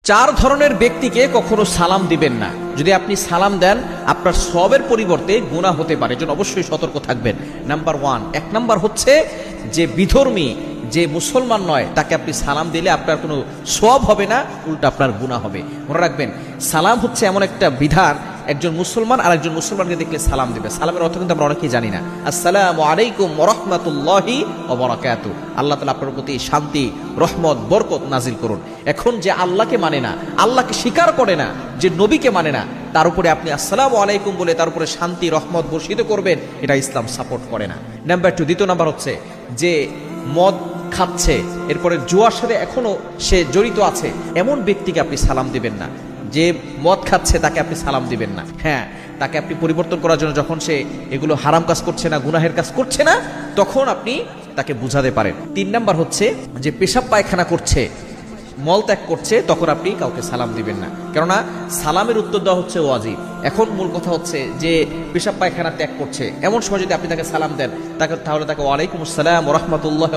চার ধরনের ব্যক্তিকে কখনো সালাম দিবেন না। যদি আপনি সালাম দেন আপনার সওয়াবের পরিবর্তে গুনাহ হতে পারে, এজন্য অবশ্যই সতর্ক থাকবেন। নাম্বার 1, এক নাম্বার হচ্ছে যে বিধর্মী, যে মুসলমান নয়, তাকে আপনি সালাম দিলে আপনার কোনো সওয়াব হবে না, উল্টা আপনার গুনাহ হবে। মনে রাখবেন, সালাম হচ্ছে এমন একটা বিধান, একজন মুসলমান আর একজন মুসলমানকে দেখলে সালাম দিবে। সালামের অর্থ কিন্তু আমরা অনেকেই জানি না। আসসালামু আলাইকুম ওয়া রাহমাতুল্লাহি ওয়া বারাকাতুহু। আল্লাহ তাআলা আপনার প্রতি শান্তি, রহমত, বরকত নাজিল করুন। এখন যে আল্লাহকে মানে না, আল্লাহকে স্বীকার করে না, যে নবীকে মানে না, তার উপরে আপনি আসসালামু আলাইকুম বলে তার উপরে শান্তি, রহমত বর্ষিত করবেন, এটা ইসলাম সাপোর্ট করে না। নাম্বার 2, দ্বিতীয় নাম্বার হচ্ছে যে মদ খাচ্ছে, এরপরে জুয়ার সাথে এখনো সে জড়িত আছে, এমন ব্যক্তিকে আপনি সালাম দিবেন না। যে মদ খাচ্ছে তাকে আপনি সালাম দিবেন না। হ্যাঁ, তাকে আপনি পরিবর্তন করার জন্য, যখন সে এগুলো হারাম কাজ করছে না, গুনাহের কাজ করছে না, তখন আপনি তাকে বুঝাতে পারেন। 3 নাম্বার হচ্ছে যে পেশাব পায়খানা করছে, মল ত্যাগ করছে, তখন আপনি কাউকে সালাম দিবেন না, কেননা সালামের উত্তর দেওয়া হচ্ছে ওয়াজিব। এখন মূল কথা হচ্ছে যে পেশাব পায়খানা ত্যাগ করছে, এমন সময় যদি আপনি তাকে সালাম দেন, তাহলে তাকে ওয়ালাইকুম আসসালাম ওয়া রাহমাতুল্লাহ